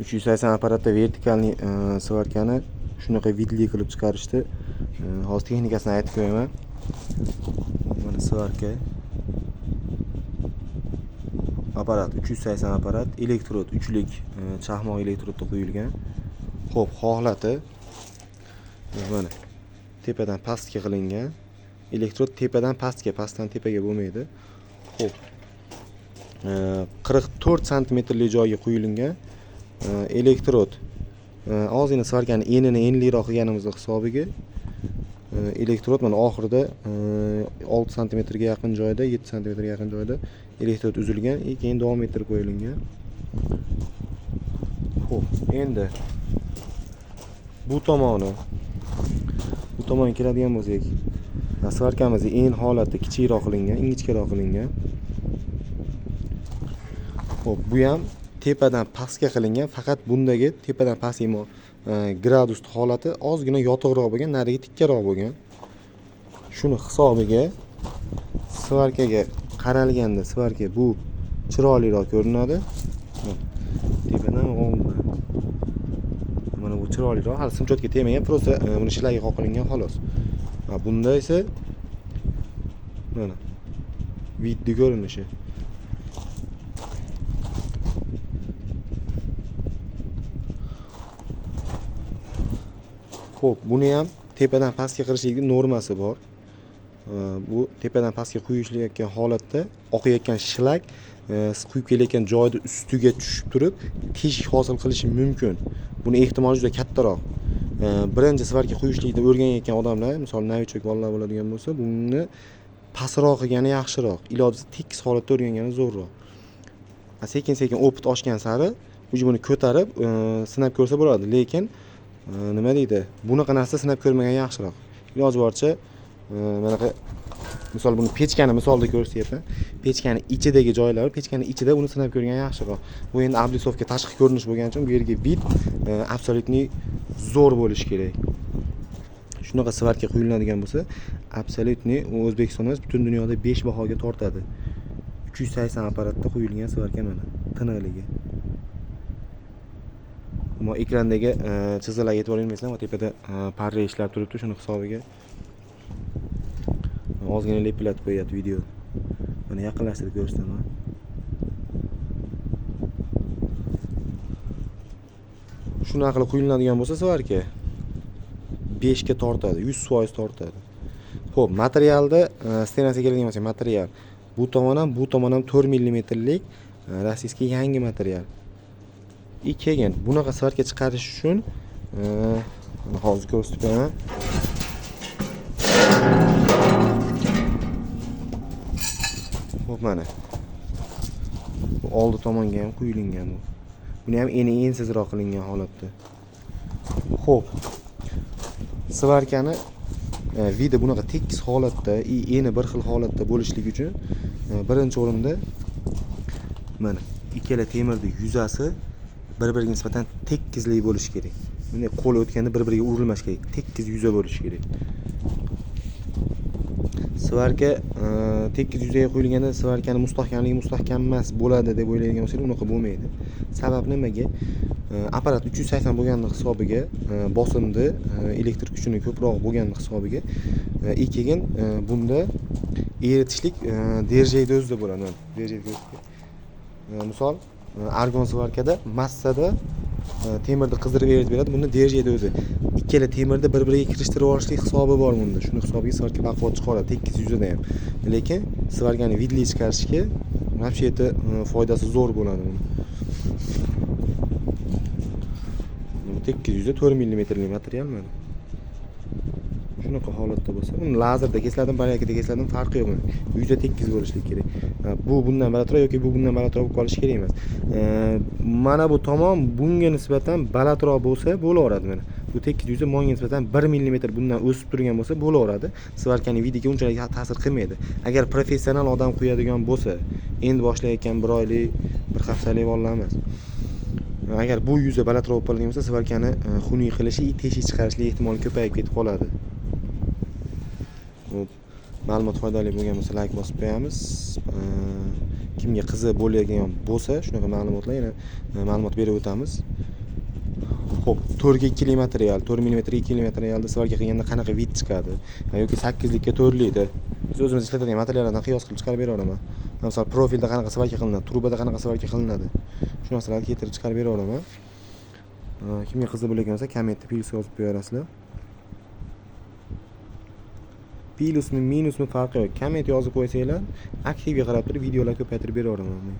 380 apparatda vertikalniy svarkani shunaqa vidli qilib chiqarishdi. Hozir texnikasini aytib qo'yaman. Mana svarka. Apparat 380 apparat, elektrod 3lik chaqmoq elektrodda qo'yilgan. Xo'p, holati mana tepadan pastga qilingan. Elektrod tepadan pastga, pastdan tepaga bo'lmaydi. Xo'p. 44 sm joyga qo'yilgan. Elektrod ozgina svarkani enini enliroq qilganimizning hisobiga elektrod mana oxirida 6 sm ga yaqin joyda, 7 sm ga yaqin joyda elektrod uzilgan, keyin davom ettirib qo'yilgan. Xo'p, endi bu tomonga keladigan bo'lsak, svarkamiz en holati kichikroq qilingan, ingichkaroq qilingan. Xo'p, bu ham tepadan pastga qilingan, faqat bundagi tepadan pastga gradus holati ozgina yotiqroq bo'lgan, nariga tikkaroq bo'lgan. Shuni hisobiga svarkaga qaralganda svarka bu chiroyliroq ko'rinadi. Tepadan oldin. Mana bu chiroyliroq, hali simchotga tegmagan, prosta buni shlagi qoqilingan xolos. Bunda esa mana vidli ko'rinishi. Xo'p, buni ham tepadan pastga qilishlikning normasi bor. Bu tepadan pastga quyishlayotgan holatda oqayotgan shlak quyib kelayotgan joyda ustiga tushib turib, teshik hosil qilishi mumkin. Buni ehtimoli juda kattaroq. Birinchi svarka quyishlikda o'rganayotgan odamlar, misol novichok bolalar bo'ladigan bo'lsa, buni pastroq qilgani yaxshiroq. Ilojisi tekis holatda o'rgangani zo'rroq. Sekin-sekin opit oshgan sari buni ko'tarib sinab ko'rsa bo'ladi, lekin nima deydi? Bunaqa narsa sinab ko'rmagan yaxshiroq. Iloji boricha mana misol buni pechkani misolda ko'rsatyapman. Pechkani ichidagi joylari, pechkani ichida uni sinab ko'rgan yaxshiroq. Bu endi ablisovga tashqi ko'rinish bo'lgani uchun bu yerga vid absolyutni zo'r bo'lishi kerak. Shunaqa svarka quyiladigan bo'lsa, absolyutni O'zbekistonda emas, butun dunyoda 5 bahoga tortadi. 380 apparatda quyilgan svarka mana, tiniqligi. Ammo ekrandagi chiziqlarga e'tibor bermaysizlar, tepada parra ishlab turibdi, shuni hisobiga ozgina lepillatib qo'yapti video. Mana yaqinlashtirib ko'rsataman. Shunaqa qilib quyiladigan bo'lsa svarka 5 ga tortadi, 100% tortadi. Xo'p, materialda stenasiga keladigan bo'lsa, material bu tomon ham 4 mmlik rossiyskiy yangi material. Keyin bunaqa svarka chiqarish uchun hozir ko'rsatib beraman. Xo'p, mana bu oldi tomonga ham quyilgan bu. Buni ham ensizroq qilingan holatda. Xo'p, svarkani vida bunaqa tekis holatda, eni bir xil holatda bo'lishligi uchun birinchi o'rinda mana ikkala temirning yuzasi bir-biriga nisbatan tekislik bo'lishi kerak. Bunday qo'l o'tganda bir-biriga urilmash kerak, tekis yuza bo'lishi kerak. Svarka tekis yuzaga qo'yilganda svarkani mustahkamligi mustahkam emas bo'ladi deb o'ylaydigan bo'lsangiz, unaqa bo'lmaydi. Sabab nimaga? Apparat 380 bo'lganning hisobiga bosimda elektr kuchini ko'proq bo'lganning hisobiga keyin bunda eritishlik derajada o'zida bo'ladi. Misol argon svarkada massada temirni qizdirib eritib beradi. Bunda derajada o'zi. Ikkala temirni bir-biriga kirishtirib olishlik hisobi bor bunda. Shuni hisobiga svarka baquvvat chiqaradi, tekis yuzada ham. Lekin svarkani vidli chiqarishga вообще-то foydasi zo'r bo'ladi buni. Tekis yuza 4 mmlik material mana. Shunaqa holatda bo'lsa, uni lazerda kesiladi, barakada kesiladi, farqi yo'q. Yuza tekis bo'lishi kerak. Bu bundan balandroq yoki bu bundan balandroq bo'lib qolishi kerak emas. Mana bu tomon bunga nisbatan balandroq bo'lsa bo'laveradi mana. Bu tekis yuza monga nisbatan 1 mm bundan o'sib turgan bo'lsa bo'laveradi. Svarkaning vidiga unchalik ta'sir qilmaydi. Agar professional odam quyadigan bo'lsa, endi boshlayotgan 1 oylik, 1 haftalik bolalar emas. Agar bu yuza balandroq bo'lib qolgan bo'lsa, svarkani xunuk qilishi, teshik chiqarishlik ehtimoli ko'payib ketib qoladi. Ma'lumot foydali bo'lgan bo'lsa like bosib qo'yamiz. Kimga qiziq bo'ladigan bo'lsa, shunaqa ma'lumotlar yana ma'lumot berib o'tamiz. Xo'p, 4 ga 2 li material, 4 mm 2 li materialda svarka qilganda qanaqa vid chiqadi? Yoki 8 likka 4 likda. Biz o'zimiz ishlatadigan materiallardan qiyos qilib chiqarib beraveraman. Masalan, profilda qanaqa svarka qilinadi, trubada qanaqa svarka qilinadi. Shu narsalarni keltirib chiqarib beraveraman. Kimga qiziq bo'lgan bo'lsa, kommentda plus yozib qo'yarasizlar. Plusmi, minusmi farqi yo'q. Komment yozib qo'ysanglar, aktivga qarab turib videolar ko'paytirib beraveraman men.